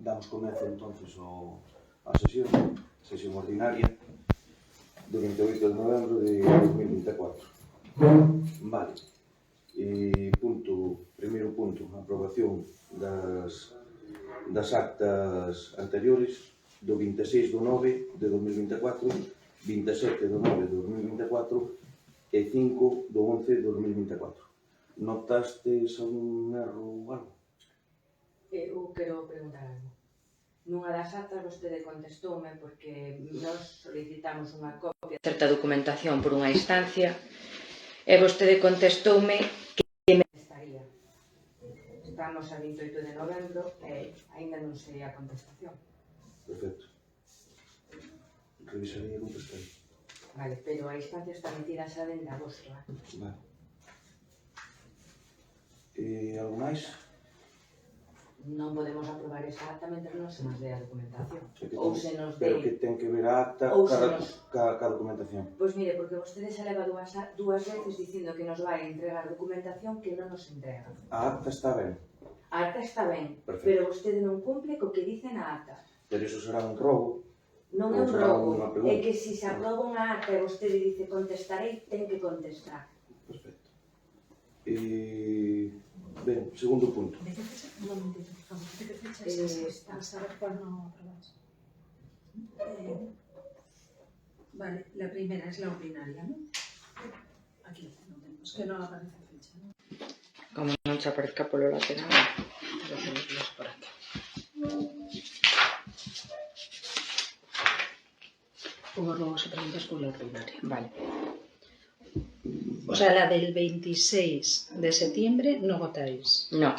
Damos comezo entonces a sesión ordinaria do 28 de novembro de 2024. Vale. Primeiro punto, aprobación das actas anteriores do 26 do 9 de 2024, 27 do 9 de 2024 e 5 do 11 de 2024. Notastes algún erro ou algo? Eu quero preguntar algo. Nunha das actas vostede contestoume porque nos solicitamos unha copia de certa documentación por unha instancia e vostede contestoume que me estaría. Estamos a 28 de novembro e aínda non sei a contestación. Perfecto. Revisaría e contestaré. Vale, pero a instancia está metida xa dende agosto. Vale. Algo máis? Non podemos aprobar esa acta mentre non se nos dé a documentación. Ou se nos dé... Pero que ten que ver a acta ca documentación. Pois mire, porque vostede xa leva dúas veces dicindo que nos vai entregar documentación que non nos entrega. A acta está ben. A acta está ben, Perfecto. pero vostede non cumple co que dice na acta. Pero iso será un robo. Non é un robo, é que se se aproba unha acta e vostede dice contestarei, ten que contestar. Perfecto. Ben, segundo punto. ¿De qué fecha? Un momentito, por favor. ¿De qué fecha es esa? Para saber cuándo aprobas. Vale, la primera es la ordinaria, ¿no? Aquí no tenemos, que no aparece fecha, ¿no? Como non se aparezca polo lateral, lo tenemos por aquí. O luego se preguntas por la ordinaria. Vale. O sea, la del 26 de septiembre no votáis. No,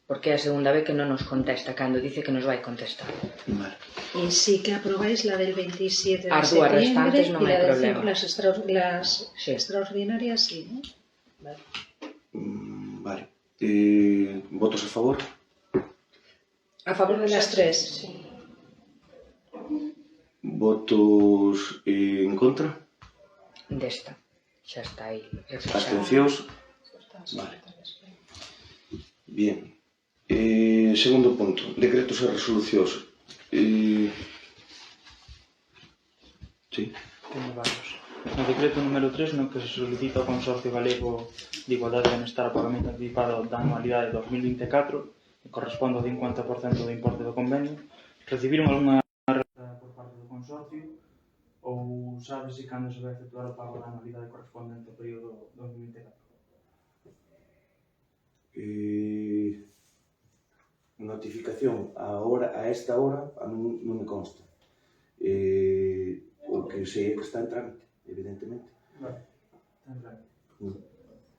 porque é a segunda vez que non nos contesta cando dice que nos vai contestar. Vale. Y sí que aprobáis la del 27 de As dúas septiembre restantes non y hai la del problema. 5, las Sí. extraordinarias sí, ¿no? Vale. Vale. Votos a favor? A favor de las tres. Sí. Votos en contra? Desta. Xa está aí. Abstencións? Vale. Bien. Segundo punto. Decretos e resolucións. Sí. Teño varios. No decreto número 3, no que se solicita ao Consorcio Galego de Igualdade e Benestar o pagamento anticipado da anualidade 2024, que corresponde ao 50% do importe do convenio, recibiron algunha resposta por parte do Consorcio ou sabe se cando se vai efectuar o pago da anualidade correspondente ao período 2024? Notificación a esta hora non me consta. O que sei é que está en trámite, evidentemente. Vale, ten claro.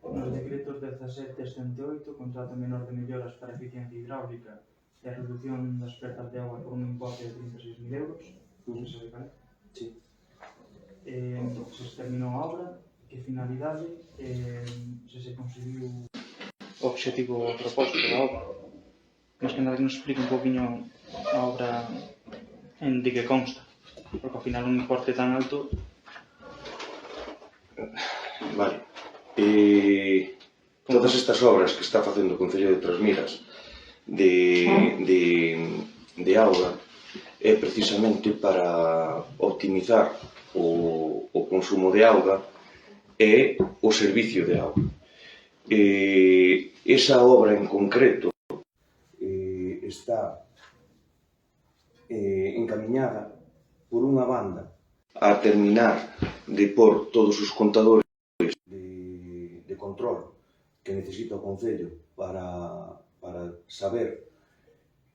Nos decretos 17 e 78, contrato menor de melloras para eficiencia hidráulica e a reducción das perdas de agua por un importe de 36.000 euros, non se sabe cal é. Sí. Se terminou a obra, que finalidade, se conseguiu o obxectivo o propósito da obra. Mas que nada que nos explique un poquinho a obra de que consta, porque ao final un importe tan alto... Vale. Todas estas obras que está facendo o Concello de Trasmiras de auga é precisamente para optimizar o consumo de auga e o servicio de auga. Esa obra en concreto está encamiñada por unha banda a terminar de pôr todos os contadores de control que necesita o Concello para saber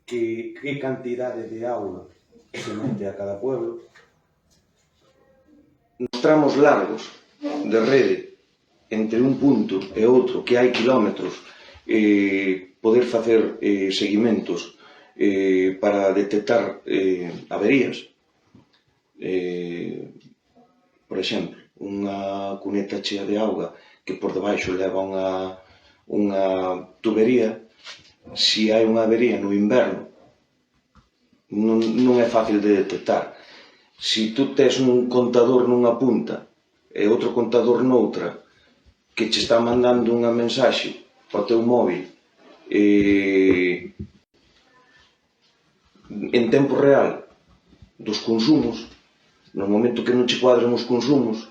que cantidade de auga se mete a cada pueblo. Nos tramos largos de rede entre un punto e outro, que hai kilómetros, poder facer seguimentos para detectar averías. Por exemplo, unha cuneta chea de auga que por debaixo leva unha tubería, se hai unha avería no inverno non é fácil de detectar. Se tú tes un contador nunha punta e outro contador noutra que che está mandando unha mensaxe ao teu móvil en tempo real dos consumos, no momento que non che cuadren os consumos,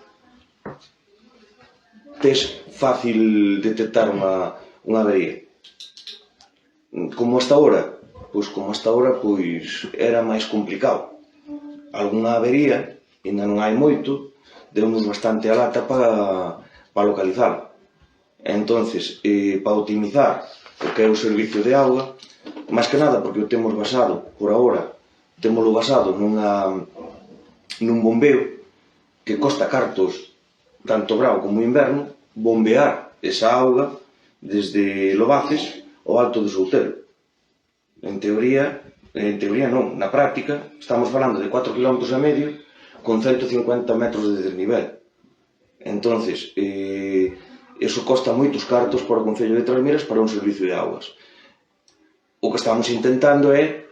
tes fácil detectar unha avería. Como hasta ahora? Pois como hasta ahora era máis complicado. Algunha avería, ainda non hai moito, deunos bastante a lata para localizar. Entonces, para optimizar o que é o servicio de auga, máis que nada porque o temos basado, por ahora, témolo basado nun bombeo que costa cartos, tanto verao como inverno, bombear esa auga desde Lobaces ao Alto do Soutelo. En teoría non, na práctica, estamos falando de 4,5 km con 150 metros de desnivel. Entonces, eso costa moitos cartos para o Concello de Trasmiras para un servicio de augas. O que estamos intentando é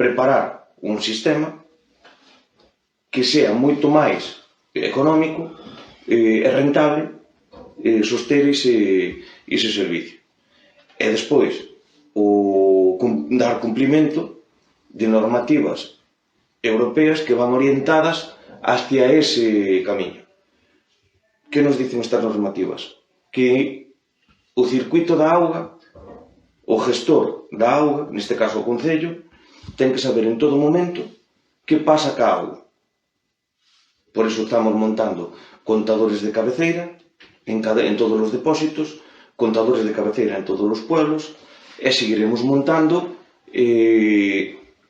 preparar un sistema que sea moito máis económico e rentable soster ese servicio. E despois, dar cumplimento de normativas europeas que van orientadas hacia ese camiño. Que nos dicen estas normativas? Que o circuito da auga, o gestor da auga, neste caso o Concello, ten que saber en todo momento que pasa ca auga. Por iso estamos montando contadores de cabeceira en todos os depósitos, contadores de cabeceira en todos os pueblos, e seguiremos montando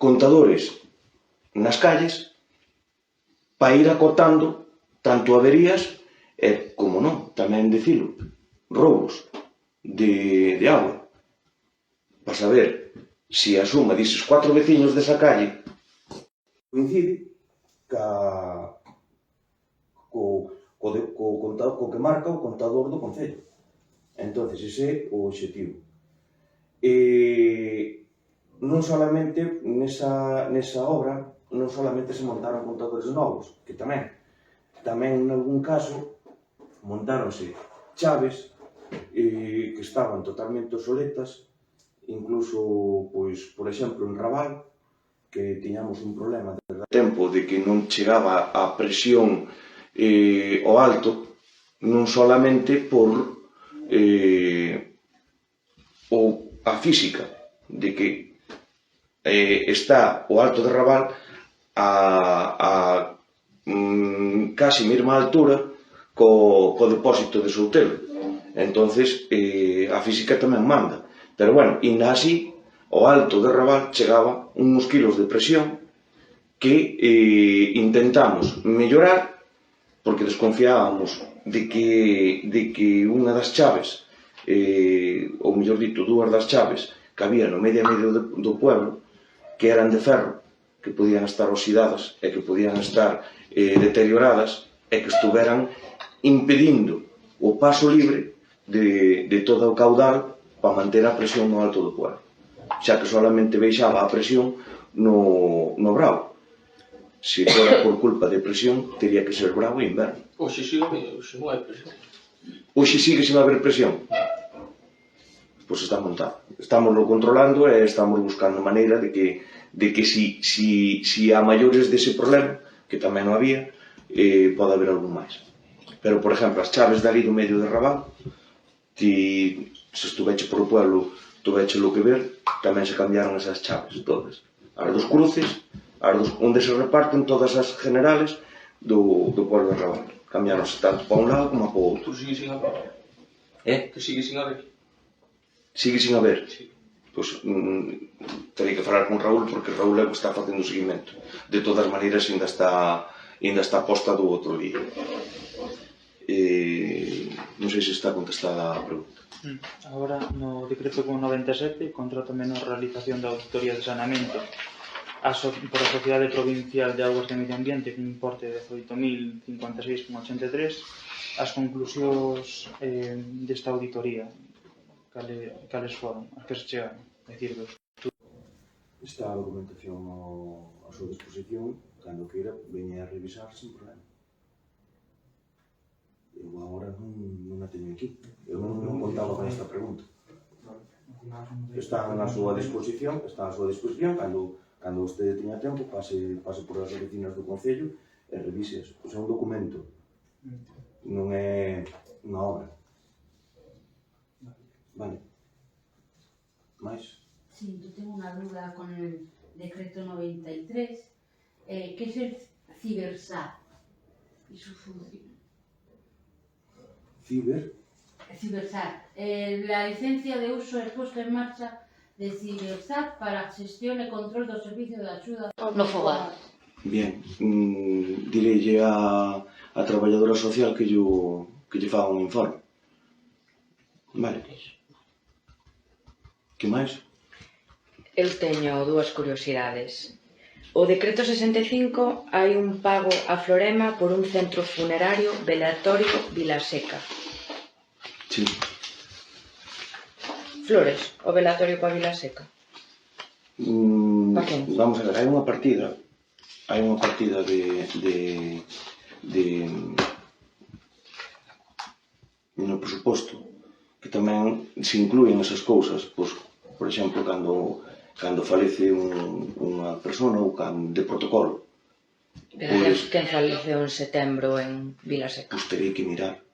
contadores nas calles para ir acotando tanto averías e, como non, tamén dicilo, roubos de auga, para saber se a suma dises 4 veciños desa calle coincide co que marca o contador do Concello. Entón, ese é o obxectivo. Non solamente nesa obra non solamente se montaron contadores novos, que tamén en algún caso montáronse chaves que estaban totalmente obsoletas, incluso, por exemplo, en Raval, que tiñamos un problema de tempo de que non chegaba a presión ao alto, non solamente por a física de que está o Alto de Raval a casi mesma altura co depósito de Soutelo. Entonces, a física tamén manda. Pero, bueno, ainda así, o Alto de Raval chegaba uns kilos de presión que intentamos mellorar porque desconfiábamos de que unha das chaves, ou mellor dito, dúas das chaves que había no medio do pueblo, que eran de ferro, que podían estar oxidadas e que podían estar deterioradas e que estuveran impedindo o paso libre de todo o caudal para manter a presión no alto do pueblo, xa que solamente baixaba a presión no brao. Se fora por culpa de presión, teria que ser bravo e inverno. Hoxe non hai presión. Hoxe sigue sin haber presión. Pois está montado. Estámoslo controlando e estamos buscando maneira de que si há maiores dese problema, que tamén non había, pode haber algún máis. Pero, por exemplo, as chaves dali do medio de Raval, se estuveche por o pueblo, tuveche lo que ver, tamén se cambiaron esas chaves todas. As dos cruces, onde se reparten todas as generales do pueblo de Raval. Cambiaronse tanto para un lado como para o outro. Sigue sin haber. Que sigue sin haber. Sigue sin haber? Sí. Pois terei que falar con Raúl porque Raúl é o que está facendo o seguimento. De todas maneiras, ainda está posta do outro día. Non sei se está contestada a pregunta. Agora, no decreto con 97, contrato menor realización da auditoría de saneamento por a Sociedade Provincial de Augas de Medio Ambiente con importe de 18.056,83. As conclusións desta auditoría, cales foron? As que se chegaron? É dicir, Está a documentación a súa disposición, cando queira, veña a revisar sin problema. Eu agora non a teño aquí. Eu non contaba con esta pregunta. Están a súa disposición, cando vostede teña tempo, pase por as oficinas do Concello e revise. Pois é un documento, non é unha obra. Vale. Mais? Sí, yo tengo una duda con el decreto 93. ¿Qué es el CiberSat y su función? CiberSat. La licencia de uso e puesta en marcha de CiberSat para gestión e control do servicio de axuda no fogar. Bien, direlle a traballadora social que lle faga un informe. Vale. Que máis? Eu teño dúas curiosidades. O decreto 65 hai un pago a Florema por un centro funerario velatorio Vilaseca. Sí. Flores, o velatorio para Vilaseca. Vamos a ver, hai unha partida no presuposto que tamén se inclúen esas cousas, pois, por exemplo, cando falece unha persona ou de protocolo. Pero quen faleceu en setembro en Vilaseca? Pois terei que mirar.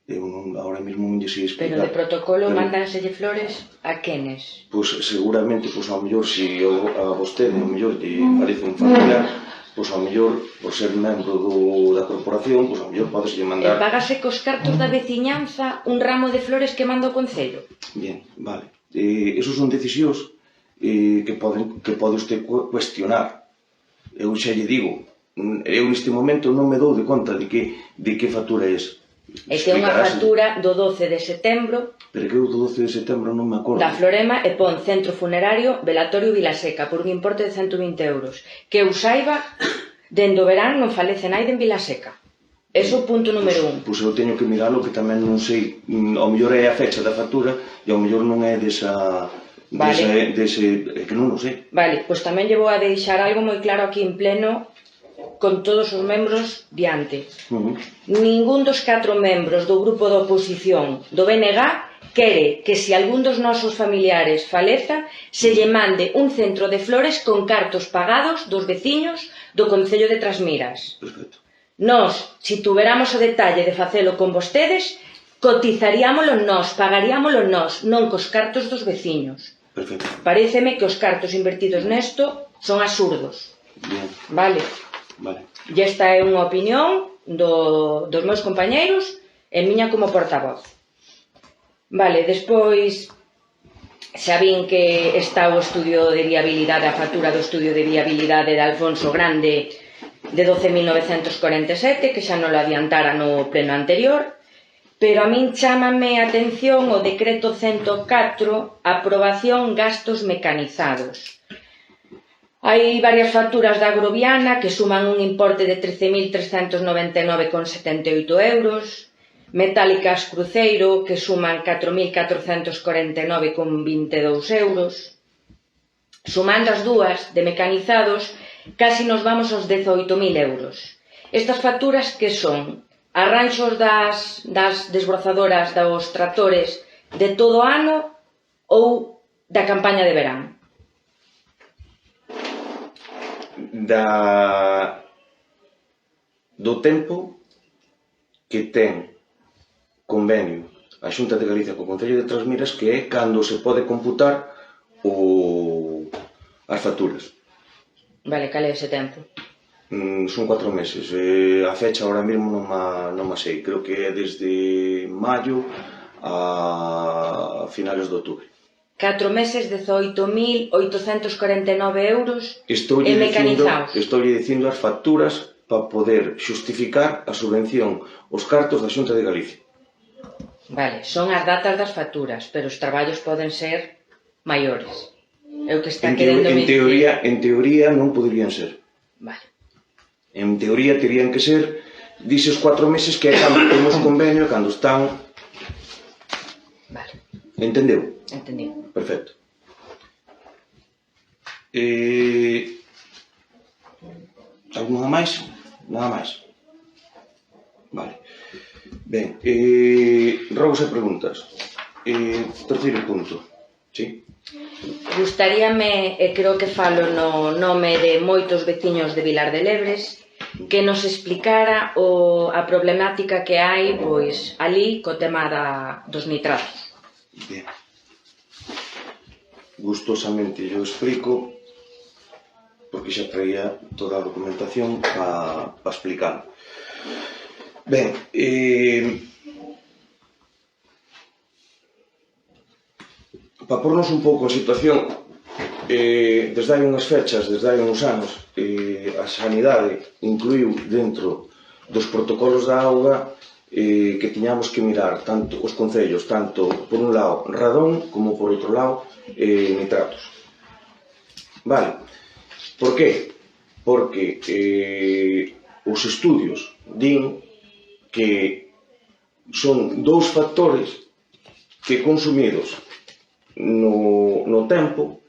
Eu ahora mesmo non lle sei explicar. Pero de protocolo mandanselle flores a quenes? Pois seguramente, ao mellor, se a vostede, ao mellor, lle parece un familiar, pois ao mellor, por ser membro da corporación, pois ao mellor podeslle mandar... E págase cos cartos da veciñanza un ramo de flores que manda o Concello? Bien, vale. Esos son decisións que pode usted cuestionar. Eu xa lle digo, eu neste momento non me dou de conta de que factura é esa. E que é unha factura do 12 de setembro pero que eu do 12 de setembro non me acordo da Florema e pon Centro Funerario Velatorio Vilaseca por un importe de 120 euros. Que eu saiba, dende o verán non falece naide en Vilaseca. Ese é o punto número 1. Pois eu teño que miralo, que tamén non sei, ao mellor é a fecha da factura e ao mellor non é desa que non o sei. Vale, pois tamén lle vou a deixar algo moi claro aquí en pleno con todos os membros diante. Ningún dos 4 membros do grupo da oposición do BNG quere que se algún dos nosos familiares faleza se lle mande un centro de flores con cartos pagados dos veciños do Concello de Trasmiras. Perfecto. Nós, se tuveramos o detalle de facelo con vostedes, cotizaríamolo nós, pagaríamolo nós, non cos cartos dos veciños. Perfecto. Paréceme que os cartos invertidos nesto son absurdos. Bien. Vale. Vale. E esta é unha opinión dos meus compañeiros e miña como portavoz. Vale, despois xa vin que está o estudio de viabilidade, a factura do estudio de viabilidade de Alfonso Grande de 12.947, que xa non lo adiantara no pleno anterior, pero a min chámame a atención o decreto 104, aprobación gastos mecanizados. Hai varias facturas da Agroviana que suman un importe de 13.399,78 euros, Metálicas Cruceiro que suman 4.449,22 euros. Sumando as dúas de mecanizados, casi nos vamos aos 18.000 euros. Estas facturas que son arranxos das desbrozadoras dos tractores de todo o ano ou da campaña de verán? Do tempo que ten convenio a Xunta de Galicia co Concello de Trasmiras, que é cando se pode computar as facturas. Vale, cal é ese tempo? Son 4 meses. A fecha ahora mesmo non ma sei. Creo que é desde maio a finales de outubro. 4 meses, 18.849 euros e mecanizados. Estou dicindo as facturas para poder xustificar a subvención, os cartos da Xunta de Galicia. Vale, son as datas das facturas, pero os traballos poden ser maiores. É o que está querendo dicir. En teoría non poderían ser. Vale. En teoría terían que ser dices 4 meses, que é cando temos convenio, cando están... Vale. Entendeu? Entendi. Perfecto. Alguna máis? Nada máis. Vale. Ben, rogos e preguntas. Terceiro punto. Sí. Gustaríame, e creo que falo no nome de moitos veciños de Vilar de Lebres, que nos explicara a problemática que hai pois ali co tema dos nitratos. Bien. Gustosamente yo explico, porque xa traía toda a documentación para explicar. Ben, para pornos un pouco en situación, desde hai unhas fechas, desde hai uns anos, a Sanidade incluiu dentro dos protocolos da auga que tiñamos que mirar tanto os concellos, tanto por un lado radón como por outro lado nitratos. Vale, por qué? Porque os estudios din que son dous factores que consumidos no tempo,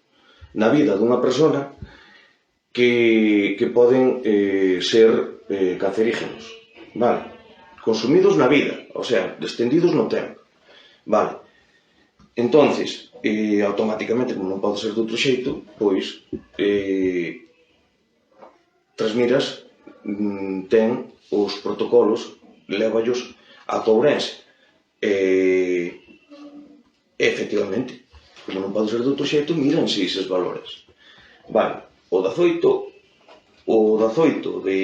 na vida dunha persona, que poden ser cancerígenos. Vale? Consumidos na vida, o sea, descendidos no tempo. Vale? Entonces, automáticamente, como non pode ser de outro xeito, pois Trasmiras ten os protocolos, lévallos a Ourense. Efectivamente, como non pode ser de outro xeito, míranse eses valores. Vale, o 18 de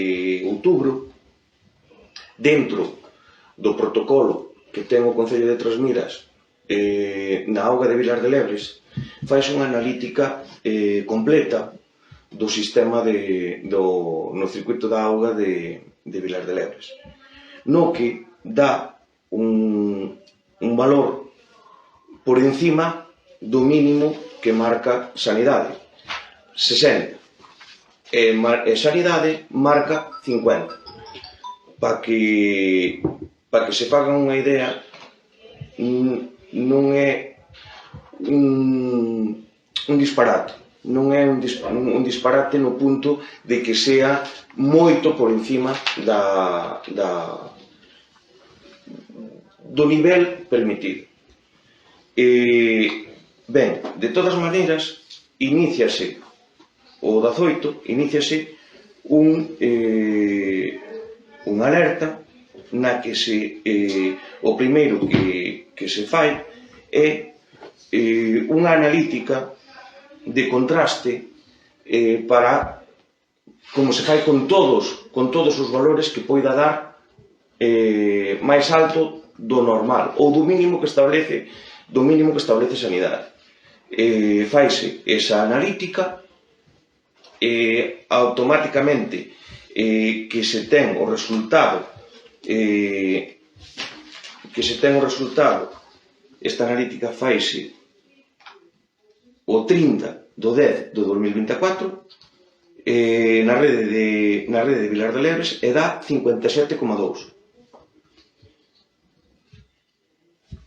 outubro, dentro do protocolo que ten o Concello de Trasmiras na auga de Vilar de Lebres, faz unha analítica completa do sistema no circuito da auga de Vilar de Lebres, no que dá un valor por encima do mínimo que marca Sanidade, 60, e Sanidade marca 50. Para que se fagan unha idea, non é un disparate, non é un disparate no punto de que sea moito por encima do nivel permitido. Ben, de todas maneiras, iníciase o 18, iníciase unha alerta na que o primeiro que se fai é unha analítica de contraste para, como se fai con todos os valores que poida dar máis alto do normal ou do mínimo que establece Sanidade. Faise esa analítica, automáticamente que se ten o resultado, esta analítica faise o 30 do 10 do 2024 na rede de Vilar de Lebres e dá 57,2.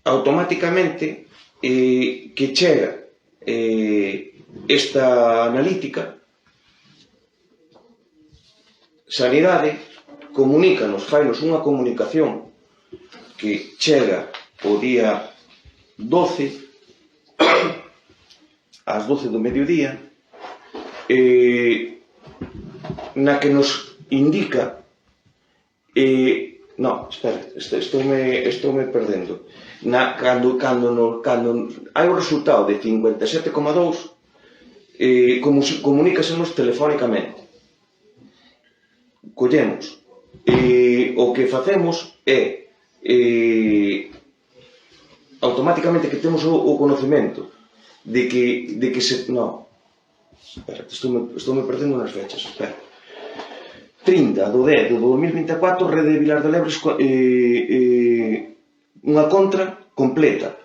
Automáticamente que chega esta analítica, Sanidade comunícanos, fainos unha comunicación que chega o día 12 ás 12 do mediodía, na que nos indica estoume perdendo. Cando hai o resultado de 57,2, comunícasenos telefónicamente. Collemos. O que facemos é automáticamente que temos o conocemento de que se... Non. Espera, estoume perdendo nas fechas. Espera. 30 do 10 do 2024, Rede de Vilar de Lebres, unha contra completa,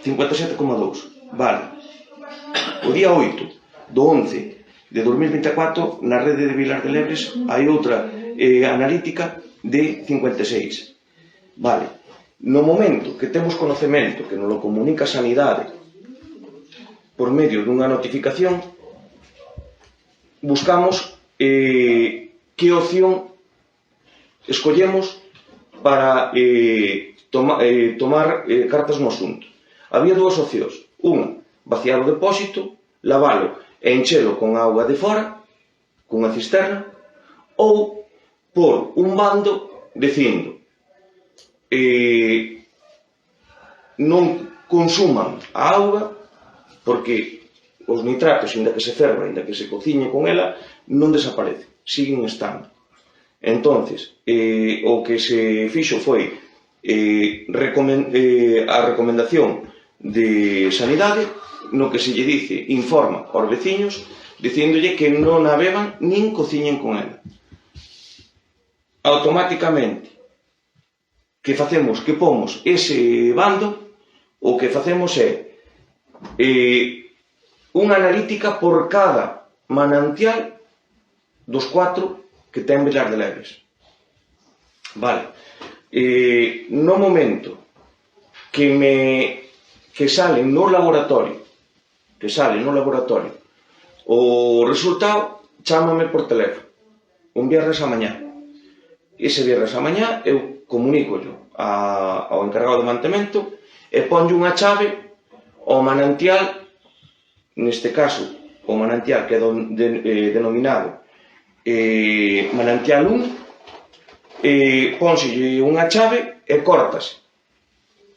57,2. Vale. O día 8 do 11 de 2024, na Rede de Vilar de Lebres, hai outra analítica de 56. Vale. No momento que temos conocemento, que nos lo comunica a Sanidade por medio dunha notificación, buscamos que opción escollemos para tomar cartas no asunto. Había dúas opcións. Unha, vaciar o depósito, lavalo e enchelo con auga de fora, cunha cisterna, ou por un bando dicindo non consuman a auga porque os nitratos, inda que se ferva, inda que se cociñe con ela, non desaparecen, siguen estando. Entonces, o que se fixo foi a recomendación de Sanidade, no que se lle dice, informa aos veciños, dicíndolle que non a beban nin cociñen con ela. Automáticamente, que facemos? Que pomos ese bando, o que facemos é unha analítica por cada manantial dos 4 que ten Vilar de Lebres. Vale. No momento que salen no laboratorio, o resultado, chámame por teléfono, un viernes a mañá. Ese viernes a mañá eu comunícollo ao encargado de mantemento e ponlle unha chave ao manantial, neste caso, o manantial que é denominado manantial 1, pónselle unha chave e córtase.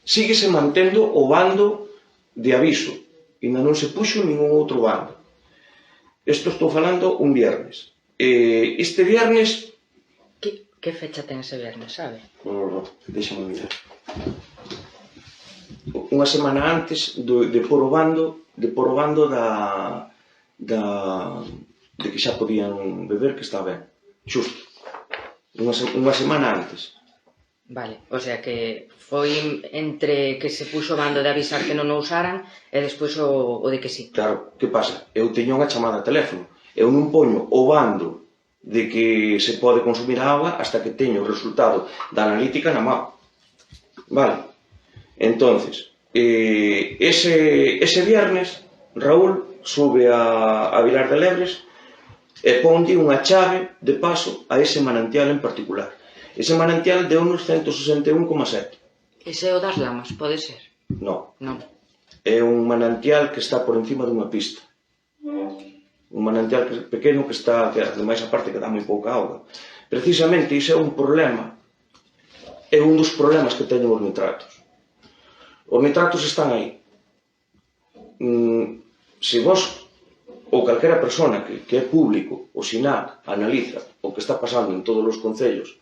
Síguese mantendo o bando de aviso, ainda non se puxo ningún outro bando. Isto estou falando un viernes. Este viernes... Que fecha ten ese viernes, sabe? Deixame mirar. Unha semana antes de pôr o bando de que xa podían beber, que está ben. Xusto. Unha semana antes. Vale, o sea que foi entre que se puxo o bando de avisar que non o usaran e despois o de que sí. Claro, que pasa? Eu teño unha chamada a teléfono. Eu non poño o bando de que se pode consumir a auga hasta que teño o resultado da analítica na mão. Vale? Entonces, ese viernes, Raúl sube a Vilar de Lebres e ponlle unha chave de paso a ese manantial en particular. Ese manantial deu unos 161,7. Ese é o das lamas, pode ser? Non. Non. É un manantial que está por encima dunha pista. Un manantial pequeno que está, que ademais a parte que dá moi pouca auga. Precisamente iso é un problema, é un dos problemas que teñen os nitratos. Os nitratos están aí. Se vos, ou calquera persona que é público, o SINAC, analiza o que está pasando en todos os concellos,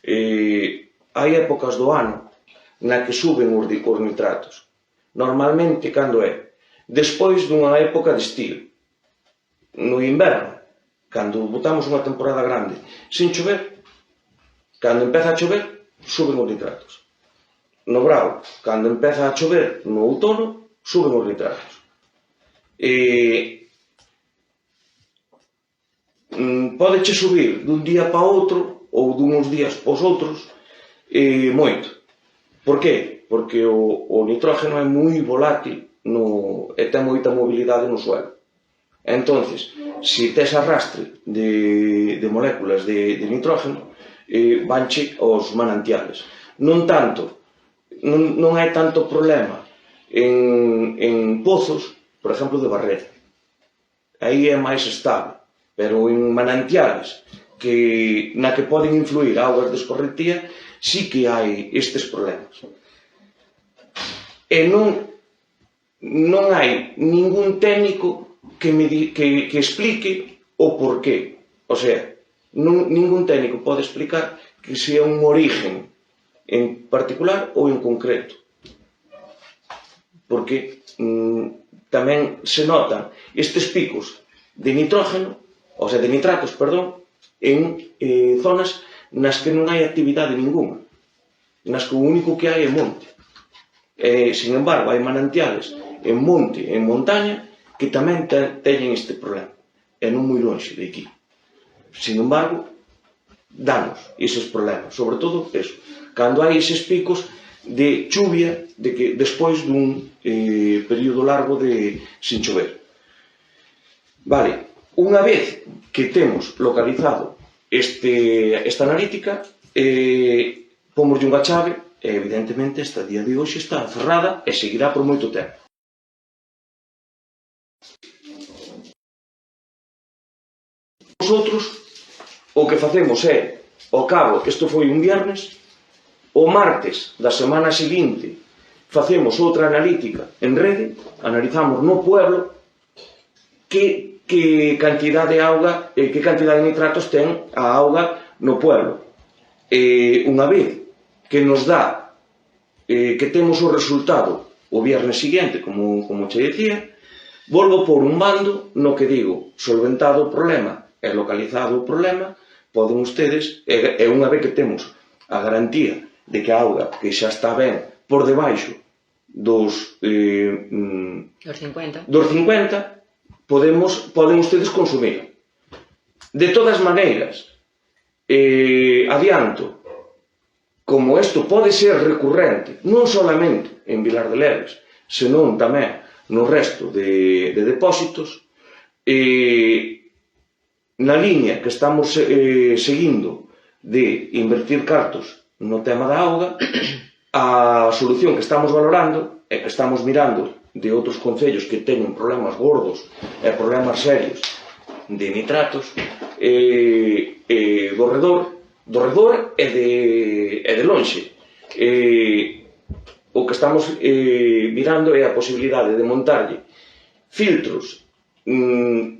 hai épocas do ano na que suben os nitratos. Normalmente, cando é? Despois dunha época de estío. No inverno, cando botamos unha temporada grande, sin chover, cando empeza a chover, suben os nitratos. No brao, cando empeza a chover no outono, suben os nitratos. Podeche subir dun día para outro, ou duns días para os outros, moito. Por qué? Porque o nitrógeno é moi volátil e ten moita mobilidade no suelo. Entonces, se tes arrastre de moléculas de nitrógeno, vanche aos manantiales. Non hai tanto problema en pozos, por exemplo, de barrera. Aí é máis estable, pero en manantiales na que poden influir augas de escorrentía, sí que hai estes problemas. E non hai ningún técnico que explique o porqué. O sea, ningún técnico pode explicar que se é un origen en particular ou en concreto. Porque tamén se notan estes picos de nitrógeno, ou sea, de nitratos, perdón, en zonas nas que non hai actividade ninguna, nas que o único que hai é monte. Sin embargo, hai manantiales en monte, en montaña, que tamén teñen este problema, e non moi lonxe de aquí. Sin embargo, danos eses problemas, sobre todo eso, cando hai eses picos de chuvia, de que despois dun período largo de sin chover. Vale, unha vez que temos localizado esta analítica, pomoslle unha chave, e evidentemente esta día de hoxe está cerrada e seguirá por moito tempo. Nosotros o que facemos é, ao cabo, isto foi un viernes, o martes da semana seguinte facemos outra analítica en rede, analizamos no pueblo que cantidad de auga, que cantidad de nitratos ten a auga no pueblo. Unha vez que nos dá, que temos o resultado o viernes seguinte, como che decía, volvo por un bando no que digo, solventado o problema e localizado o problema, poden ustedes, e unha vez que temos a garantía de que a auga que xa está ben por debaixo dos 50, poden ustedes consumir. De todas maneiras, adianto, como isto pode ser recurrente, non solamente en Vilar de Lebres, senón tamén no resto de depósitos, na liña que estamos seguindo de invertir cartos no tema da auga, a solución que estamos valorando e que estamos mirando de outros concellos que teñen problemas gordos e problemas serios de nitratos do redor e de lonxe. O que estamos mirando é a posibilidade de montarlle filtros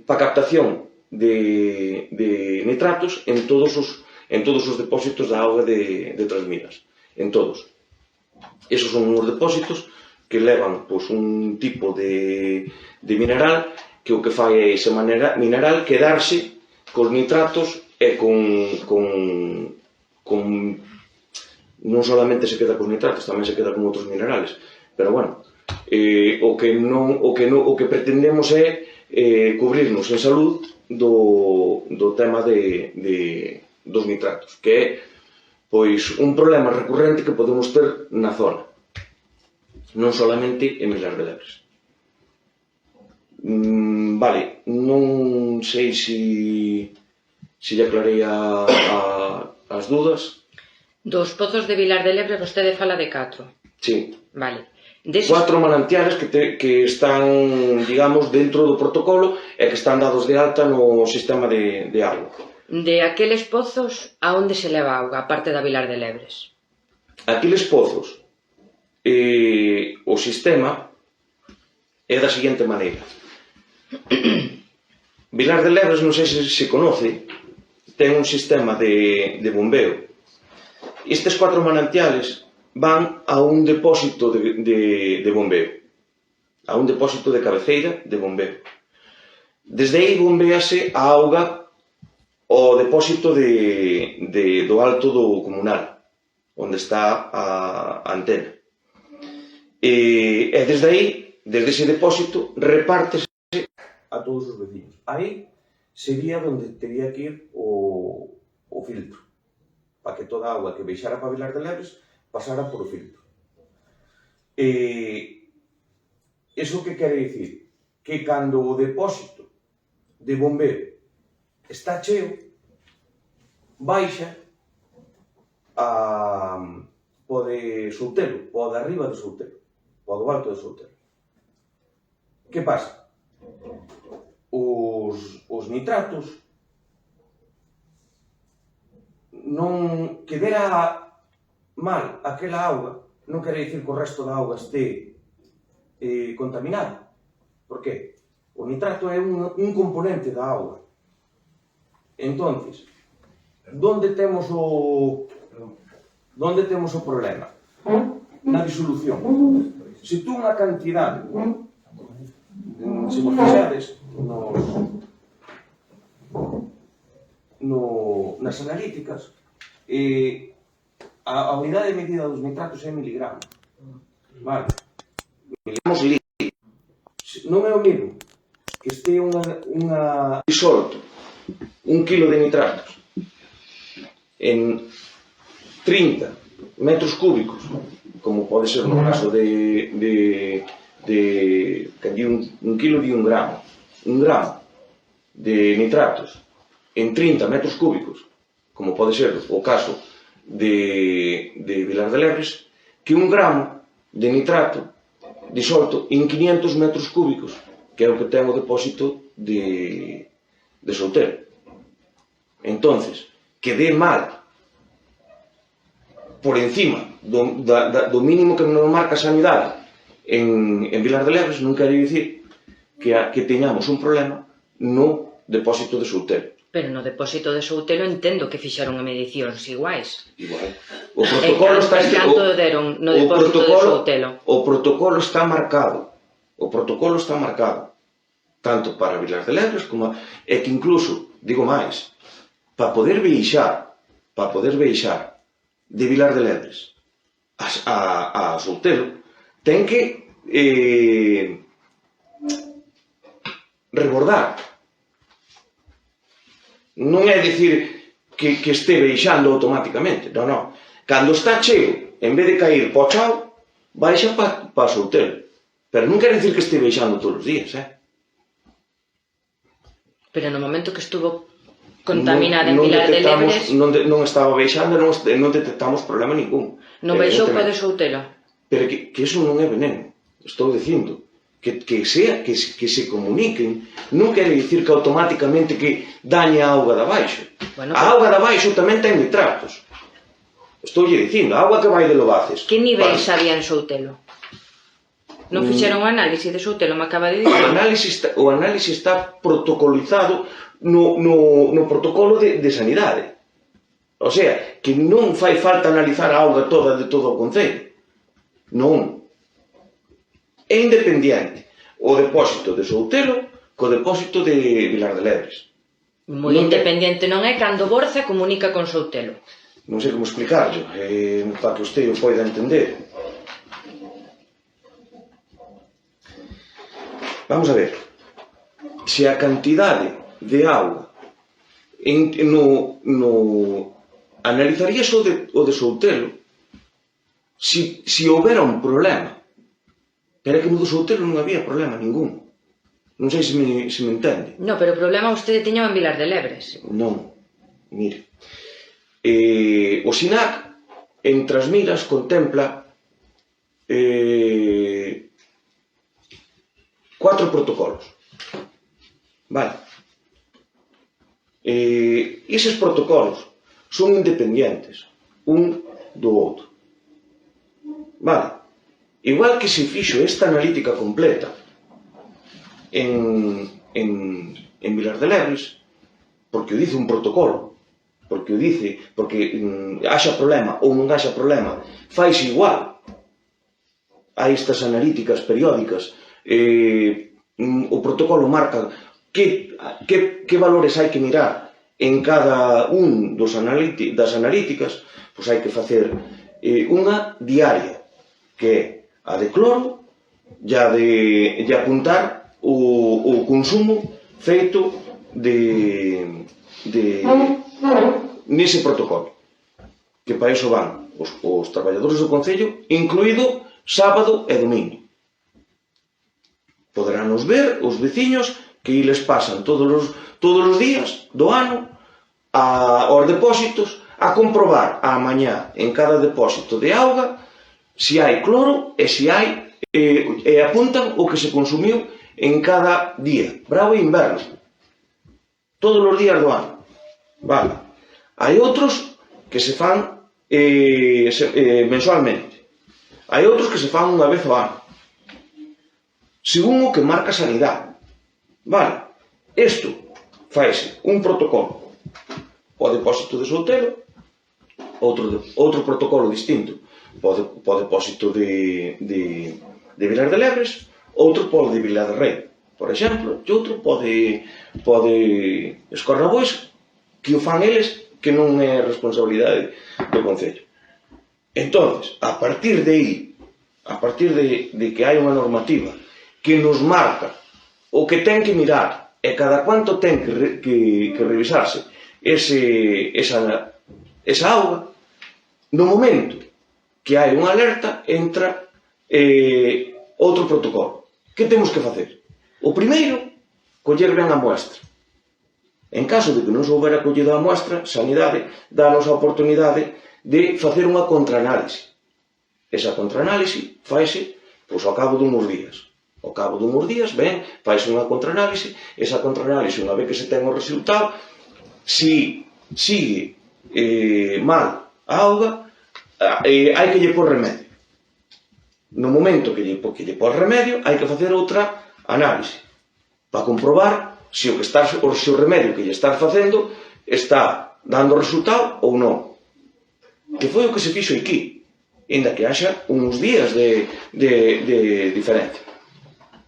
para captación de nitratos en todos os depósitos da auga de Trasmiras, en todos. Esos son uns depósitos que levan un tipo de mineral que o que fai é ese mineral quedarse cos nitratos e non solamente se queda cos nitratos, tamén se queda con outros minerales, pero bueno, o que pretendemos é cubrirnos en salud do tema dos nitratos, que é un problema recurrente que podemos ter na zona, non solamente en Vilar de Lebres. Vale, non sei se aclarei as dúdas. Dos pozos de Vilar de Lebres vostede fala de 4. Sí. Vale. 4 manantiales que están, digamos, dentro do protocolo e que están dados de alta no sistema de auga. De aqueles pozos, a onde se leva auga, aparte da Vilar de Lebres? Aqueles pozos, o sistema é da seguinte maneira. Vilar de Lebres, non sei se conoce, ten un sistema de bombeo. Estes 4 manantiales van a un depósito de bombeo, a un depósito de cabeceira de bombeo. Desde aí bombease a auga ao depósito do alto do comunal, onde está a antena. E desde aí, desde ese depósito, repártese a todos os vecinos. Aí sería onde teria que ir o filtro, para que toda a auga que baixara para Vilar de Lebres pasara por o filtro. Iso que quere dicir? Que cando o depósito de bombeo está cheo, baixa pode Soltero, pode arriba de Soltero, pode do alto de Soltero. Que pasa? Os nitratos non que dera mal aquela auga non quere dicir que o resto da auga este contaminado. Por qué? O nitrato é un componente da auga. Entonces, onde temos o problema? Na disolución. Se tú unha cantidade, se vos fixades nas analíticas, a unidade de medida dos nitratos é miligramos. Vale? Miligramos líquidos. Non é o mesmo que este unha disolto 1 kilo de nitratos en 30 metros cúbicos, como pode ser no caso de un kilo de 1 gramo. 1 gramo de nitratos en 30 metros cúbicos, como pode ser o caso de Vilar de Lebres, que 1 gramo de nitrato disolto en 500 metros cúbicos, que é o que ten o depósito de Soutelo. Entonces, que dé mal por encima do mínimo que nos marca a sanidade en Vilar de Lebres non quere dicir que teñamos un problema no depósito de Soutelo. Pero no depósito de Soutelo entendo que fixaron medicións iguais. Igual. O protocolo está canto deron no depósito de Soutelo? O protocolo está marcado. O protocolo está marcado. Tanto para Vilar de Lebres como... É que incluso, digo máis, para poder viaxar de Vilar de Lebres a Soutelo, ten que rebordar. Non é dicir que este viaxando automáticamente, non. Cando está cheo, en vez de caer para o Chao, baixa para Soutelo. Pero non quere dicir que este viaxando todos os días, Pero no momento que estuvo contaminada en Vilar de Lebres... Non estaba viaxando, non detectamos problema ningún. Non baixou para de Soutelo? Pero que iso non é veneno, estou dicindo. Que se comuniquen non quere dicir que automáticamente que dañe a auga de abaixo. A auga de abaixo tamén ten nitratos. Estoulle dicindo, a auga que vai de Lobaces. Que niveis había en Soutelo? Non fixeron un análise de Soutelo, me acaba de dicir. O análise está protocolizado no protocolo de sanidade. O sea, que non fai falta analizar a auga toda de todo o concello. Non. É independiente o depósito de Soutelo co depósito de Vilar de Lebres. Moi independiente non é cando Borza comunica con Soutelo. Non sei como explicarlo, para que usted o poida entender. Vamos a ver. Se a cantidade de auga analizarías o de Soutelo se houbera un problema. Pero é que no do Soutelo non había problema ningún. Non sei se me entende. No, pero o problema vostede tiña en Vilar de Lebres. Non, mire. O SINAC, en Trasmiras, contempla 4 protocolos. Vale. Eses protocolos son independientes un do outro. Vale. Igual que se fixo esta analítica completa en Vilar de Lebres, porque o dice un protocolo, porque haxa problema ou non haxa problema, faise igual a estas analíticas periódicas. O protocolo marca que valores hai que mirar en cada un das analíticas, pois hai que facer unha diaria, que é a de cloro e apuntar o consumo feito nese protocolo. Que para iso van os traballadores do Concello, incluído sábado e domingo. Poderán nos ver os veciños que les pasan todos os días do ano aos depósitos a comprobar a mañá en cada depósito de auga se hai cloro e se hai e apuntan o que se consumiu en cada día, bravo e inverno, todos os días do ano. Vale. Hai outros que se fan mensualmente, hai outros que se fan unha vez ao ano, según o que marca a sanidade. Vale. Isto faise un protocolo o depósito de Soutelo, outro protocolo distinto para o depósito de Vilar de Lebres, outro para o de Vilar de Rei, por exemplo, e outro para Escorrabois, que o fan eles, que non é responsabilidade do Concello. Entón, a partir de que hai unha normativa que nos marca o que ten que mirar e cada cuanto ten que revisarse esa auga, no momento que hai unha alerta, entra outro protocolo. Que temos que facer? O primeiro, coller ben a muestra. En caso de que non soubera collido a muestra, Sanidade dá-nos a oportunidade de facer unha contraanálise. Esa contraanálise faise ao cabo de uns días. Ao cabo dunhos días, ben, faise unha contraanálise, esa contraanálise, unha vez que se ten o resultado, si sigue mal a auga, hai que lle pôr remedio. No momento que lle pôr remedio, hai que facer outra análise para comprobar se o remedio que lle estás facendo está dando resultado ou non. Que foi o que se fixo aquí, ainda que haxa uns días de diferencia.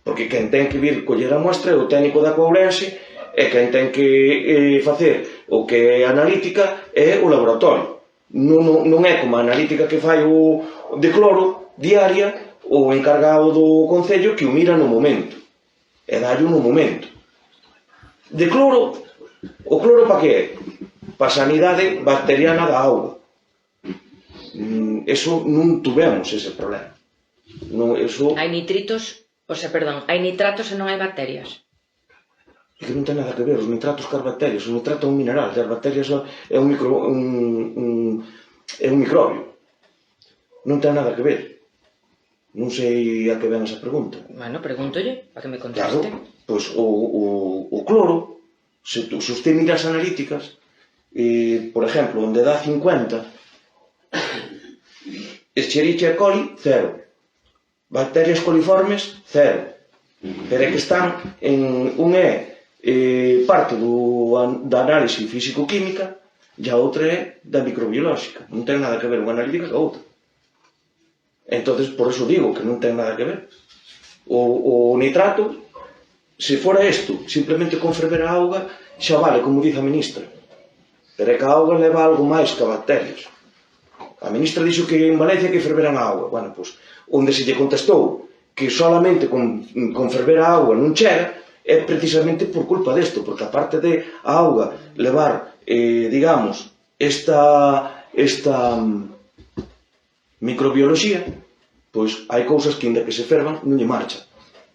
Porque quen ten que vir coller a muestra é o técnico da Courense, e quen ten que facer o que é analítica é o laboratorio. Non é como a analítica que fai o de cloro diaria, o encargado do Concello que o mira no momento, e dallo no momento. De cloro, o cloro para que é? Para a sanidade bacteriana da auga. Eso non tuvemos ese problema. Hai nitritos, hai nitratos e non hai bacterias. É que non ten nada que ver os nitratos cas bacterias. O nitrato é un mineral, e as bacterias é un microbio. Non ten nada que ver. Non sei a que ven esa pregunta. Bueno, pregúntolle, para que me conteste. Claro, pois o cloro, se usted mira as analíticas, por exemplo, onde dá 50, Escherichia coli, 0. Bacterias coliformes, 0. Pero é que están un é parte da análise físico-química e a outra é da microbiolóxica. Non ten nada que ver unha analítica ca outra. Entonces, por eso digo que non ten nada que ver. O nitrato, se fora isto, simplemente con ferver a auga, xa vale, como dice a ministra. Pero é que a auga leva algo máis que a bacterias. A ministra dixo que en Valencia que ferveran a auga. Bueno, pois, onde se lle contestou que solamente con ferver a auga non chega, é precisamente por culpa desto, porque aparte de a auga levar, digamos, esta microbioloxía, pois hai cousas que, inda que se fervan, non lle marchan.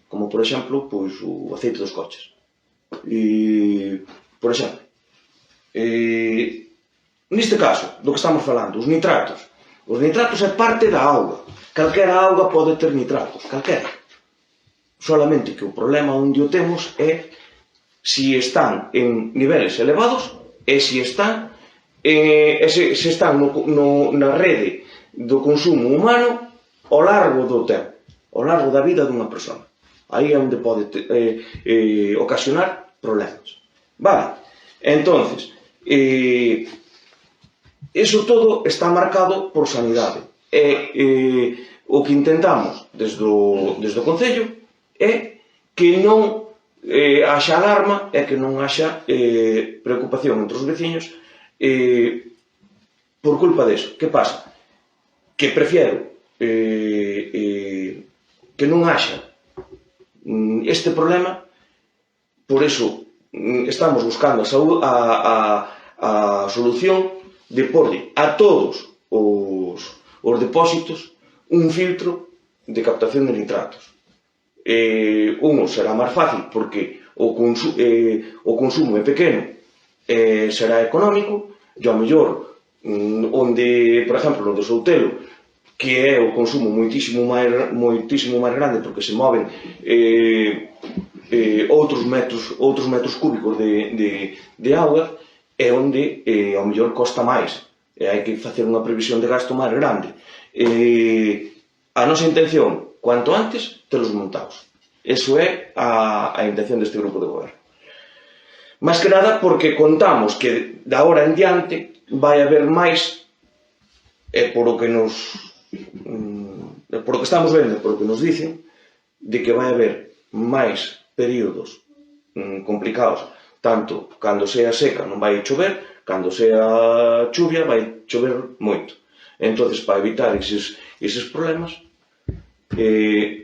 Como, por exemplo, pois, o aceite dos coches. Por exemplo, neste caso, do que estamos falando, os nitratos. Os nitratos é parte da auga. Calquera auga pode ter nitratos, calquera. Solamente que o problema onde o temos é se están en niveles elevados e se están na rede do consumo humano ao largo do tempo, ao largo da vida dunha persona. Aí é onde pode ocasionar problemas. Vale? Entonces, iso todo está marcado por sanidade. O que intentamos desde o Concello é que non haxa alarma e que non haxa preocupación entre os veciños por culpa deso. Que pasa? Que prefiero que non haxa este problema, por eso estamos buscando a solución de porlle a todos os depósitos un filtro de captación de nitratos. Uno será máis fácil porque o consumo é pequeno, será económico, e ao mellor onde, por exemplo, no de Soutelo, que é o consumo moitísimo máis grande porque se moven outros metros cúbicos de auga, é onde ao mellor costa máis e hai que facer unha previsión de gasto máis grande. A nosa intención, cuanto antes, telos montados. Eso é a intención deste grupo de goberno. Más que nada porque contamos que da hora en diante vai haber máis, por o que estamos vendo, por o que nos dicen, de que vai haber máis períodos complicados, tanto cando sea seca non vai chover, cando sea chuvia vai chover moito. Entonces, para evitar eses problemas,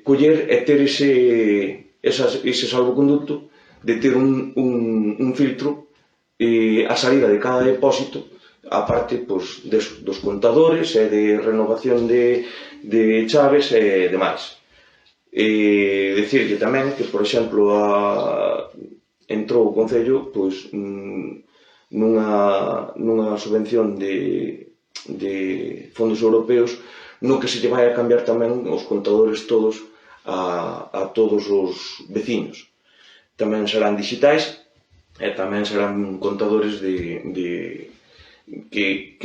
coller e ter ese salvoconducto de ter un filtro a salida de cada depósito, a parte dos contadores e de renovación de chaves e demais. Dicirlle tamén que, por exemplo, entrou o Concello nunha subvención de fondos europeos no que se lle vai a cambiar tamén os contadores todos a todos os veciños. Tamén serán digitais e tamén serán contadores que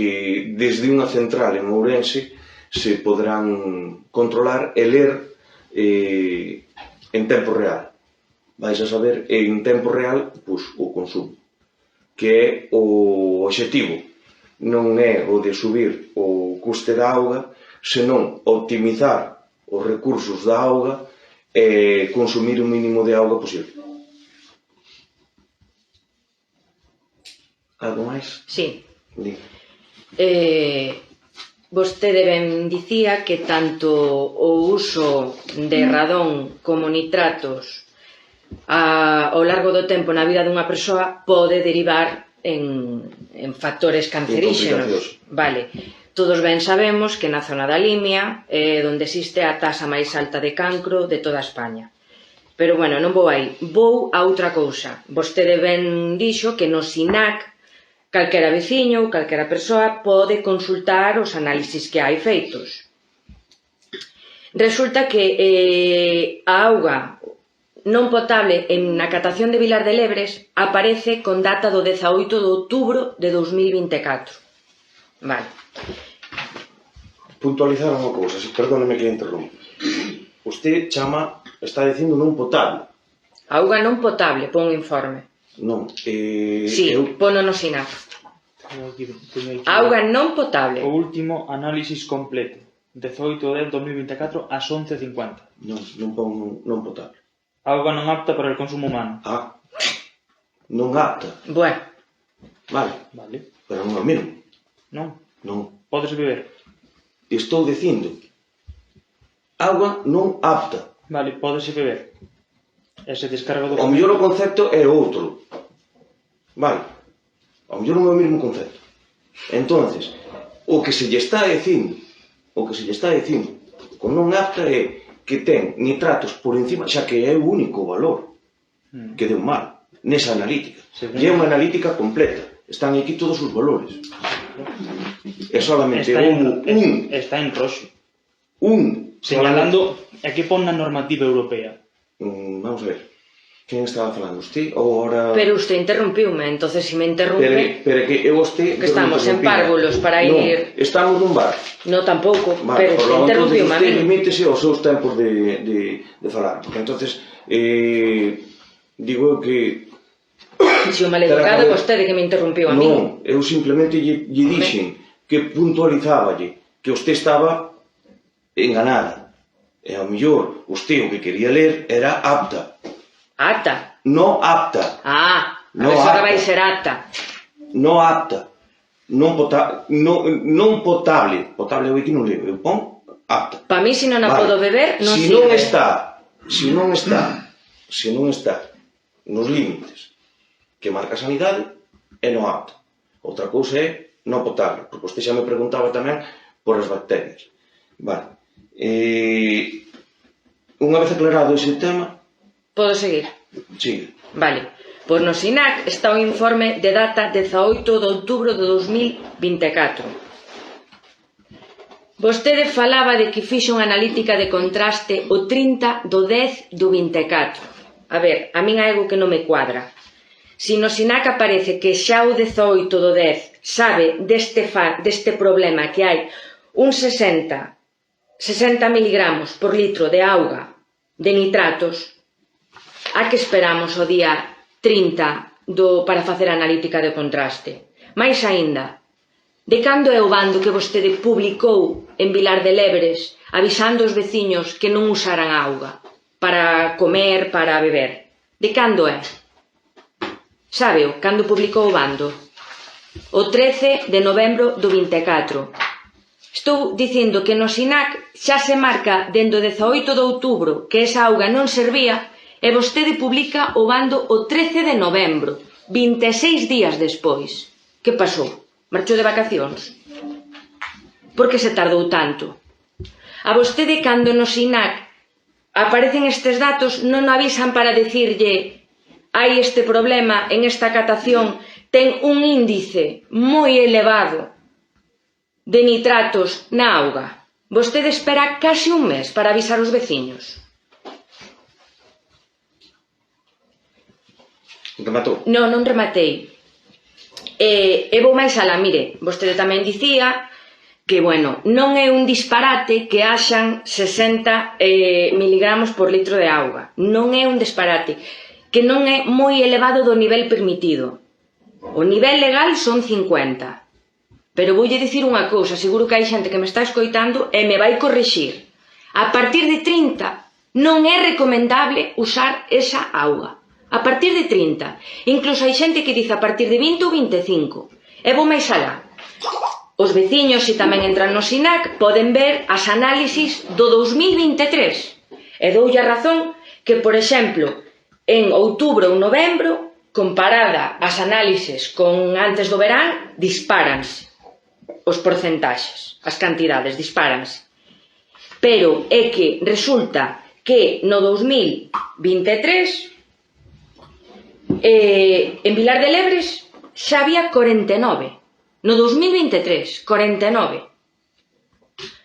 desde unha central en Ourense se poderán controlar e ler en tempo real. Vais a saber en tempo real o consumo, que é o obxectivo. Non é o de subir o custe da auga, senón optimizar os recursos da auga e consumir o mínimo de auga posible. Algo máis? Sí. Di. Vostede ben dicía que tanto o uso de radón como nitratos ao largo do tempo na vida dunha persoa pode derivar en factores canceríxenos. Vale. Todos ben sabemos que na zona da Limia é onde existe a tasa máis alta de cancro de toda España. Pero, bueno, non vou aí. Vou a outra cousa. Vostede ben dixo que no SINAC calquera veciño ou calquera persoa pode consultar os análisis que hai feitos. Resulta que a auga non potable na catación de Vilar de Lebres aparece con data do 18 de outubro de 2024. Vale. Puntualizar unha cousa, perdóneme que interrompa. Usted está dicindo non potable. Auga non potable, pon un informe. Non. Sí, pono no SINAC. Auga non potable. O último análisis completo. 18 de 2024 ás 11:50. Non pon non potable. Auga non apta para el consumo humano. Non apta. Bueno. Vale. Pero non é o mesmo. Non. Podes beber. Estou dicindo auga non apta. Vale, pódese beber. E se descarga do... O mellor o concepto é outro. Vale. O mellor non é o mesmo concepto. Entonces, o que se lle está dicindo con non apta é que ten nitratos por encima, xa que é o único valor que deu mal nesa analítica. E é unha analítica completa. Están aquí todos os valores. É solamente Está en roxo. Señalando... E que pon na normativa europea? Vamos a ver. Quen estaba falando? Usted ou ahora... Pero usted interrumpiume, entonces si me interrumpe... Pero que eu usted... Que estamos en párvulos para ir... Non, estamos nun bar. No, tampouco, vale, pero usted interrumpiume a mí. Usted limítese aos seus tempos de falar. Porque entonces, digo eu que... Si o maleducado vostede que me interrumpiu a mí. Non, eu simplemente lle dixen que puntualizáballe que usted estaba enganada. E ao mellor, usted o que quería ler era apta. Apta? No apta. A ver se ahora vai ser apta. No apta. Non potable. Potable eu aquí non leo. Eu pon apta. Para mí, se non a podo beber, non sirve. Se non está nos límites que marca a sanidade, é no apta. Outra cousa é no potable, porque usted xa me preguntaba tamén por as bacterias. Vale. Unha vez aclarado ese tema... Podo seguir? Sigue. Vale. Pois no SINAC está un informe de data 18 de outubro de 2024. Vostede falaba de que fixo unha analítica de contraste o 30 do 10 do 24. A ver, a min hai algo que non me cuadra. Si no SINAC aparece que xa o 18 do 10 sabe deste problema que hai un 60 miligramos por litro de auga de nitratos, a que esperamos o día 30 para facer a analítica de contraste? Mais aínda, de cando é o bando que vostede publicou en Vilar de Lebres avisando os veciños que non usaran auga para comer, para beber? De cando é? Sábeo, cando publicou o bando? O 13 de novembro do 24. Estou dicindo que no SINAC xa se marca dende o 18 de outubro que esa auga non servía e vostede publica o bando o 13 de novembro, 26 días despois. Que pasou? Marchou de vacacións? Por que se tardou tanto? A vostede, cando no SINAC aparecen estes datos, non avisan para dicirlle hai este problema en esta catación, ten un índice moi elevado de nitratos na auga. Vostede espera case un mes para avisar os veciños. Rematou? Non, non rematei. E vou máis alá, mire, vostede tamén dicía que, bueno, non é un disparate que haxan 60 miligramos por litro de auga. Non é un disparate, que non é moi elevado do nivel permitido. O nivel legal son 50. Pero voulle dicir unha cousa, seguro que hai xente que me está escoitando e me vai corrixir. A partir de 30 non é recomendable usar esa auga. A partir de 30. Incluso hai xente que dice a partir de 20 ou 25. E vou máis alá. Os veciños, se tamén entran no SINAC, poden ver as análisis do 2023. E doulle a razón que, por exemplo, en outubro ou novembro, comparada as análisis con antes do verán, dispáranse os porcentaxes, as cantidades, dispáranse. Pero é que resulta que no 2023 en Vilar de Lebres xa había 49. No 2023, 49.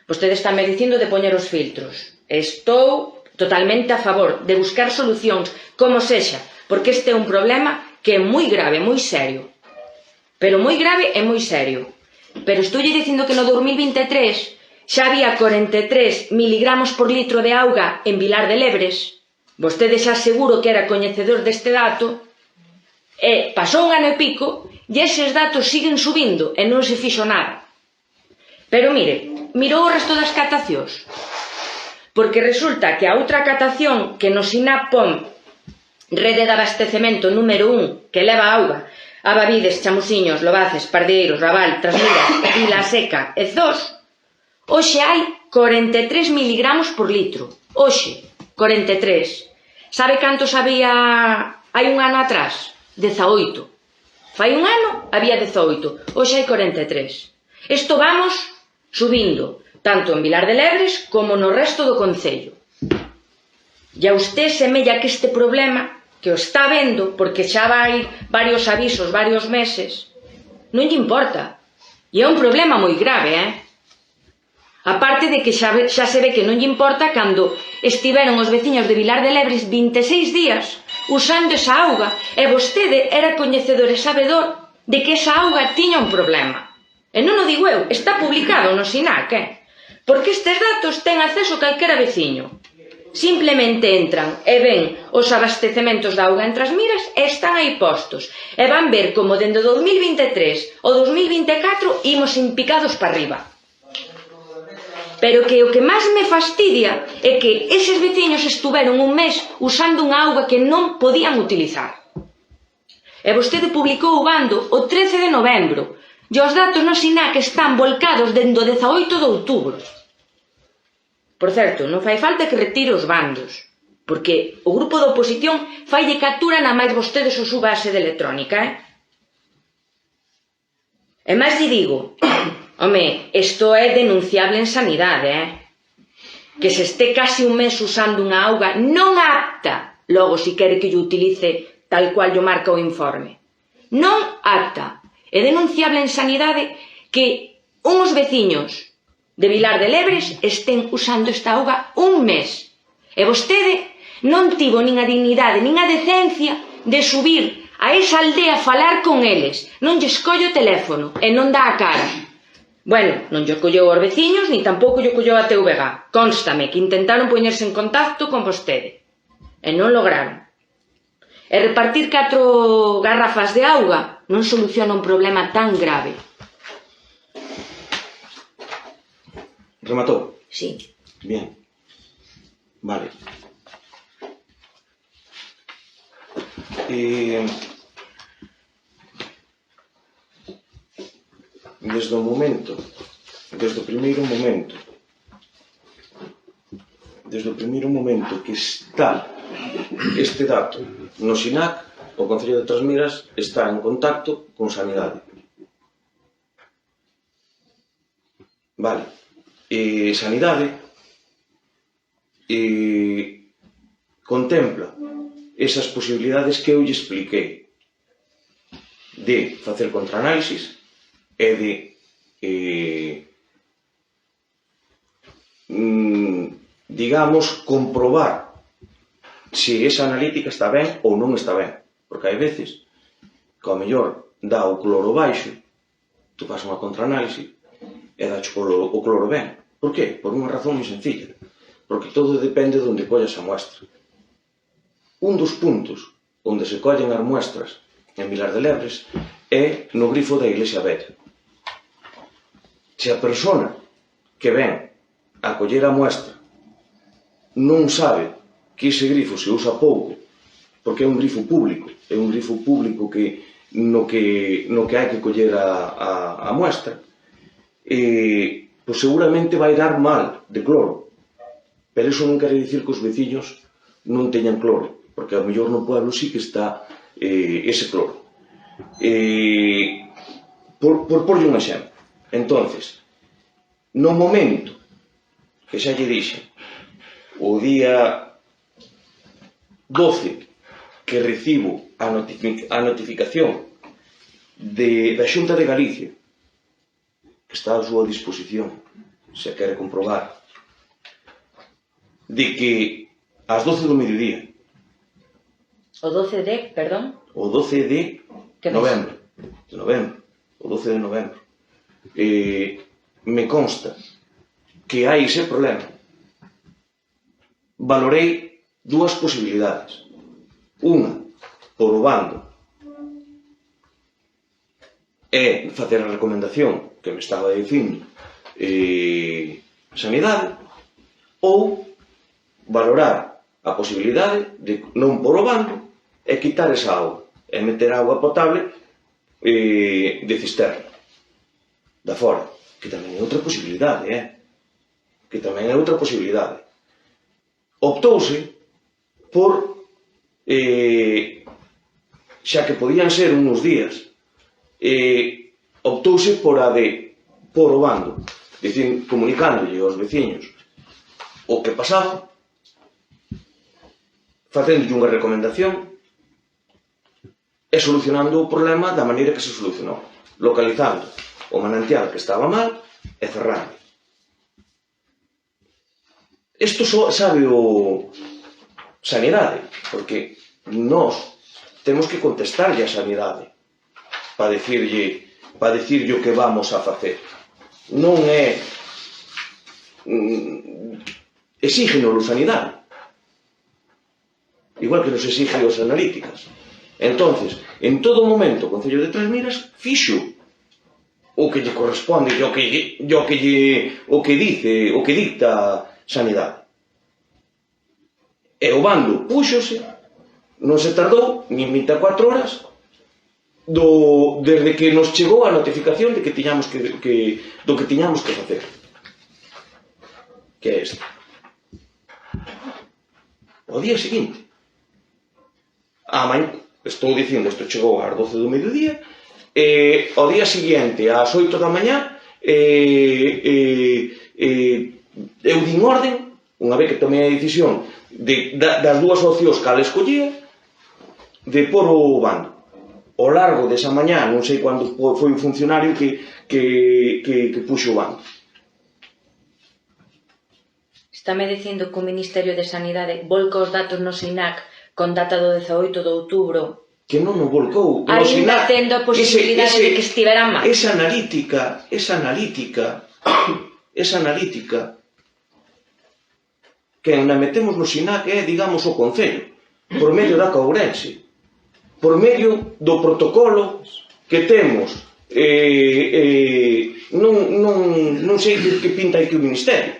Vostede está me dicindo de poñer os filtros. Estou totalmente a favor de buscar solucións, como sexa, porque este é un problema que é moi grave, moi serio. Pero moi grave e moi serio. Pero estoulle dicindo que no 2023 xa había 43 miligramos por litro de auga en Vilar de Lebres. Vostede xa seguro que era coñecedor deste dato. E pasou un ano e pico e eses datos siguen subindo e non se fixo nada. Pero mire, mirou o resto das catacións. Porque resulta que a outra catación que no SINAP pon Rede de Abastecemento número 1 que leva auga a Bavides, Chamusiños, Lobaces, Pardeiros, Raval, Trasmiras, Vila Seca e Zos, hoxe hai 43 miligramos por litro. Hoxe, 43. Sabe cantos había hai un ano atrás? 18. Fai un ano había 18. Hoxe hai 43. Isto vamos subindo, tanto en Vilar de Lebres como no resto do concello. E a usted semella que este problema, que o está vendo, porque xa vai varios avisos, varios meses, non lle importa. E é un problema moi grave, Aparte de que xa se ve que non lle importa cando estiveron os veciños de Vilar de Lebres 26 días usando esa auga e vostede era coñecedor e sabedor de que esa auga tiña un problema. E non o digo eu, está publicado no SINAC, Porque estes datos ten acceso calquera veciño. Simplemente entran e ven os abastecementos de auga en Trasmiras e están aí postos. E van ver como dende 2023 ao 2024 imos impicados para arriba. Pero que o que máis me fastidia é que eses veciños estuveron un mes usando unha auga que non podían utilizar. E vostede publicou o bando o 13 de novembro e os datos no SINAC están volcados dende o 18 de outubro. Por certo, non fai falta que retire os bandos, porque o grupo da oposición faille captura na máis vostedes o suba a sede electrónica, E máis lle digo, home, isto é denunciable en sanidade, Que se este casi un mes usando unha auga non apta, logo si quere que lle utilice tal cual lle marca o informe. Non apta. É denunciable en sanidade que uns veciños de Vilar de Lebres estén usando esta auga un mes. E vostede non tivo nin a dignidade, nin a decencia de subir a esa aldea a falar con eles. Non lle escolle o teléfono e non dá a cara. Bueno, non lle colleu aos veciños, ni tampouco lle colleu a TVG. Cónstame que intentaron poñerse en contacto con vostede. E non lograron. E repartir 4 garrafas de auga non soluciona un problema tan grave. Rematou? Sí. Bien. Vale. Desde o primeiro momento que está este dato no SINAC, o Concello de Trasmiras está en contacto con Sanidade. Vale. Sanidade contempla esas posibilidades que eu lle expliquei de facer contraanálisis e de digamos, comprobar se esa analítica está ben ou non está ben. Porque hai veces que ao mellor dá o cloro baixo, tú fas unha contraanálise e dacho o cloro ben. Por qué? Por unha razón moi sencilla. Porque todo depende de onde collas a muestra. Un dos puntos onde se collen as muestras en Vilar de Lebres é no grifo da Iglesia Vella. Se a persona que ven a coller a muestra non sabe que ese grifo se usa pouco, porque é un grifo público no que hai que coller a muestra, pois seguramente vai dar mal de cloro. Pero iso non quere dicir que os veciños non teñan cloro, porque ao mellor no pueblo sí que está ese cloro. Por porlle un exemplo. Entonces, no momento que xa lle dixen, o día 12 que recibo a notificación da Xunta de Galicia, que está a súa disposición, se quere comprobar, de que ás 12 do mediodía, O 12 de, perdón? o 12 de novembro, o 12 de novembro, me consta que hai ese problema. Valorei dúas posibilidades. Unha, por o bando, é facer a recomendación que me estaba dicindo Sanidade, ou valorar a posibilidade de non por o bando e quitar esa auga e meter auga potable de cisterna da fora, que tamén é outra posibilidade, que tamén é outra posibilidade. Optouse por, xa que podían ser uns días, optouse por a de por o bando, dicir, comunicándolle aos veciños o que pasaba, facéndolle unha recomendación e solucionando o problema da maneira que se solucionou, localizando o manantial que estaba mal e cerrando. Isto sabe o Sanidade, porque nós temos que contestarlle a Sanidade para dicirlle o que vamos a facer. Non é exígenolo Sanidade, igual que nos exige os analíticas. Entonces, en todo momento o Concello de Trasmiras fixo o que lle corresponde e o que dicta Sanidade. E o bando púxose, non se tardou nin 24 horas desde que nos chegou a notificación de que tiñamos do que tiñamos que facer. Que é este. O día seguinte, estou dicindo, isto chegou ás 12 do mediodía, ao día seguinte, ás 8 da mañá, eu din orden, unha vez que tomei a decisión das dúas opcións que ales escollía, de pôr o bando. Ao largo desa mañá, non sei cando foi o funcionario que puxo o bando. Estáme dicindo que o Ministerio de Sanidade volca os datos no SINAC con data do 18 de outubro. Que non o volcou. Ainda tendo a posibilidade de que estiveran mal. Esa analítica que na metemos no SINAC é, digamos, o Concello, por medio da Courense, por medio do protocolo que temos, non sei que pinta aquí o Ministerio.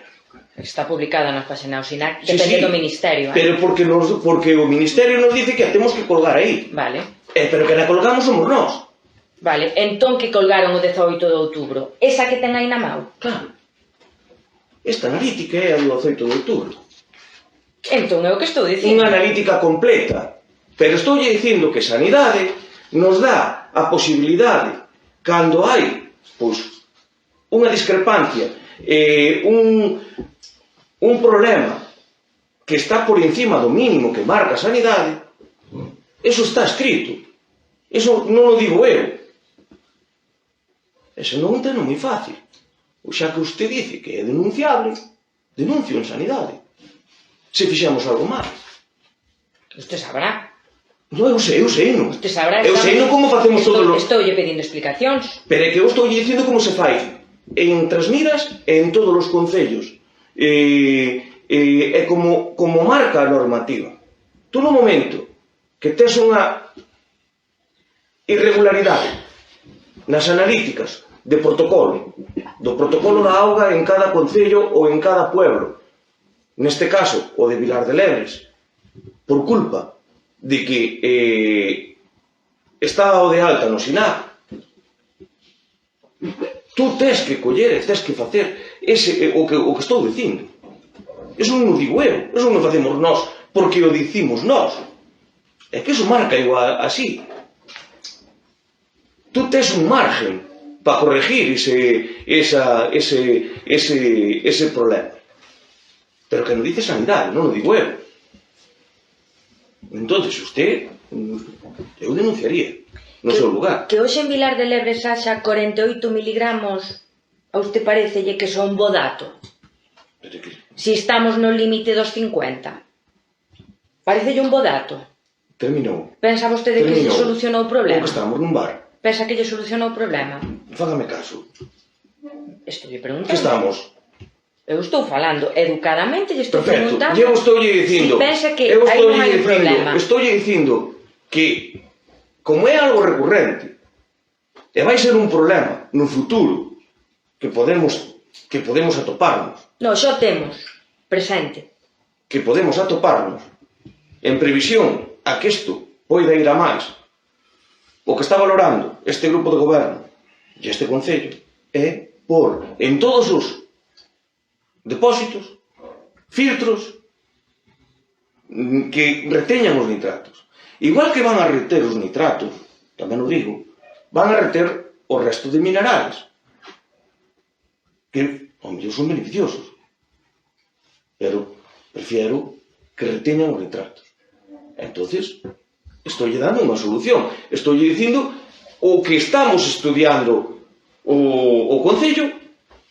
Está publicada na página do SINAC, depende do Ministerio. Pero porque o Ministerio nos dice que a temos que colgar aí. Vale. Pero que na colgamos somos nós. Vale, entón que colgaron o 18 de outubro? Esa que ten aí na mão? Claro. Esta analítica é a do 18 de outubro. Entón é o que estou dicindo. Unha analítica completa. Pero estou dicindo que Sanidade nos dá a posibilidade, cando hai unha discrepancia, un problema que está por encima do mínimo que marca a Sanidade, eso está escrito. Eso non o digo eu. E se non ten moi fácil. Xa que usted dice que é denunciable, denuncio en Sanidade. Se fixemos algo mal. Usted sabrá. Non, eu sei, non. Usted sabrá... Eu sei non como facemos todos os... Estoulle pedindo explicacións. Pero é que eu estou dicindo como se fai en Trasmiras e en todos os concellos. É como marca a normativa. Tú no momento que tes unha irregularidade nas analíticas de protocolo, do protocolo da auga en cada concello ou en cada pueblo, neste caso o de Vilar de Lebres, por culpa de que está o de alta no SINAP, tú tes que coller e tes que facer o que estou dicindo. Eso non o digo eu, eso non o facemos nós porque o dicimos nós. É que eso marca igual así. Tú tes un margen para corregir ese problema. Pero que non dice Sanidade, non o digo eu. Entonces, usted, eu denunciaría no seu lugar. Que hoxe en Vilar de Lebres haxa 48 miligramos, a usted parecelle que son bo dato? Si estamos no límite dos 50. Parecelle un bo dato? Terminou. Pensa vostede que lle solucionou o problema? Ou que estamos nun bar. Pensa que lle solucionou o problema? Fágame caso. Estou lle preguntando. Que estamos? Eu estou falando educadamente, lle estou preguntando... Eu estou lle dicindo... Si pensa que aí non hai un problema. Estou lle dicindo que, como é algo recurrente, e vai ser un problema no futuro, que podemos atoparnos... Non, xo temos presente. Que podemos atoparnos en previsión a que isto poida ir a máis. O que está valorando este grupo de goberno e este concello é por en todos os depósitos, filtros que reteñan os nitratos. Igual que van a reter os nitratos, tamén o digo, van a reter o resto de minerales que, ao mellor, son beneficiosos. Pero prefiero que reteñan os nitratos. Entonces, estou dando unha solución. Estou dicindo o que estamos estudiando o Concello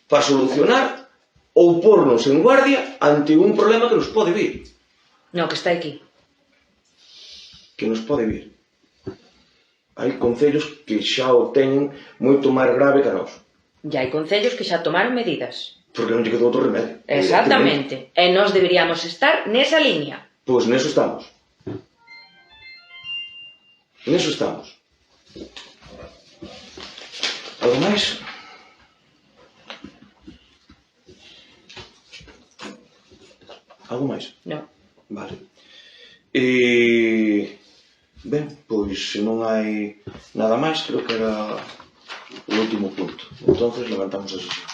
para solucionar ou pornos en guardia ante un problema que nos pode vir. Non, que está aquí. Que nos pode vir. Hai concellos que xa o teñen moito máis grave que a nós. E hai concellos que xa tomaron medidas. Porque non lle quedou outro remedio. Exactamente. E nós deberíamos estar nesa línea. Pois neso estamos. Neso estamos. Algo máis? Algo máis? Non. Vale. Ben, pois se non hai nada máis, creo que era o último punto. Entonces levantamos a sesión.